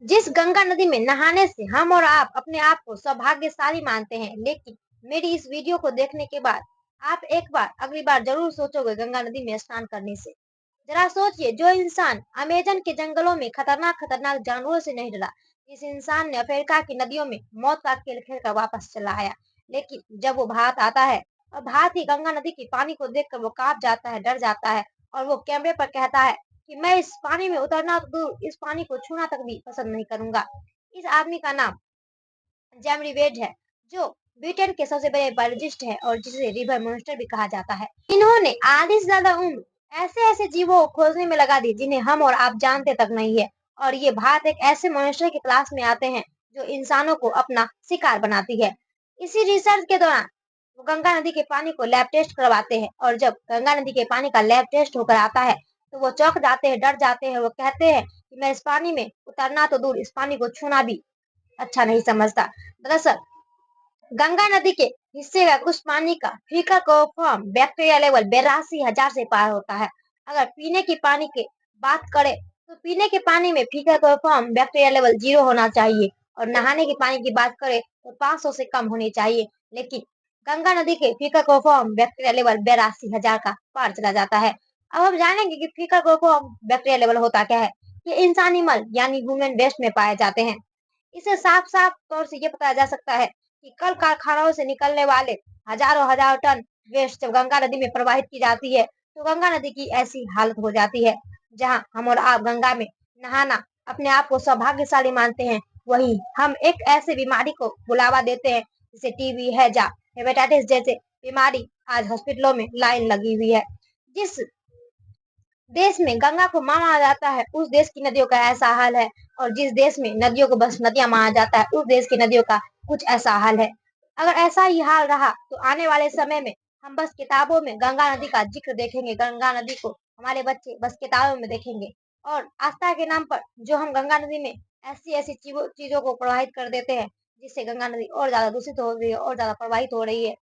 जिस गंगा नदी में नहाने से हम और आप अपने आप को सौभाग्यशाली मानते हैं, लेकिन मेरी इस वीडियो को देखने के बाद आप एक बार अगली बार जरूर सोचोगे गंगा नदी में स्नान करने से। जरा सोचिए, जो इंसान अमेजन के जंगलों में खतरनाक खतरनाक जानवरों से नहीं डरा, जिस इंसान ने अफ्रीका की नदियों में मौत का खेल खेल कर वापस चला आया, लेकिन जब वो भारत आता है और भारत की गंगा नदी के पानी को देखकर वो कांप जाता है, डर जाता है और वो कैमरे पर कहता है कि मैं इस पानी में उतरना तो दूर, इस पानी को छूना तक भी पसंद नहीं करूंगा। इस आदमी का नाम जेमरी वेड है, जो ब्रिटेन के सबसे बड़े बायोलॉजिस्ट है और जिसे रिवर मॉन्स्टर भी कहा जाता है। इन्होंने आधी से ज्यादा उम्र ऐसे ऐसे जीवों को खोजने में लगा दी जिन्हें हम और आप जानते तक नहीं है। और ये भारत एक ऐसे मॉन्स्टर की क्लास में आते हैं जो इंसानों को अपना शिकार बनाती है। इसी रिसर्च के दौरान वो गंगा नदी के पानी को लैब टेस्ट करवाते हैं और जब गंगा नदी के पानी का लैब टेस्ट होकर आता है तो वो चौंक जाते हैं, डर जाते हैं। वो कहते हैं कि मैं इस पानी में उतरना तो दूर, इस पानी को छूना भी अच्छा नहीं समझता। दरअसल गंगा नदी के हिस्से का कुछ पानी का फीका क्लोरोफॉर्म बैक्टीरिया लेवल 82,000 से पार होता है। अगर पीने की पानी की बात करें तो पीने के पानी में फीका क्लोरोफॉर्म बैक्टीरिया लेवल 0 होना चाहिए और नहाने के पानी की बात करें तो 500 से कम होनी चाहिए। लेकिन गंगा नदी के फीका क्लोरोफॉर्म बैक्टीरिया लेवल 82,000 का पार चला जाता है। अब हम जानेंगे कि फीका क्लोरोफॉर्म बैक्टीरिया लेवल होता क्या है। ये इंसानी मल यानी ह्यूमन वेस्ट में पाए जाते हैं। इसे साफ साफ तौर से ये बताया जा सकता है कि कल कारखानों से निकलने वाले हजारों हजारों टन वेस्ट जब गंगा नदी में प्रवाहित की जाती है तो गंगा नदी की ऐसी हालत हो जाती है। जहां हम और आप गंगा में नहाना अपने आप को सौभाग्यशाली मानते हैं, वही हम एक ऐसे बीमारी को बुलावा देते हैं जैसे टीबी, हैजा, हेपेटाइटिस जैसे बीमारी आज हॉस्पिटलों में लाइन लगी हुई है। जिस देश में गंगा को माँ माना जाता है उस देश की नदियों का ऐसा हाल है, और जिस देश में नदियों को बस नदियां माना जाता है उस देश की नदियों का कुछ ऐसा हाल है। अगर ऐसा ही हाल रहा तो आने वाले समय में हम बस किताबों में गंगा नदी का जिक्र देखेंगे, गंगा नदी को हमारे बच्चे बस किताबों में देखेंगे। और आस्था के नाम पर जो हम गंगा नदी में ऐसी ऐसी चीजों चीजों को प्रवाहित कर देते हैं जिससे गंगा नदी और ज्यादा दूषित हो रही है और ज्यादा प्रवाहित हो रही है।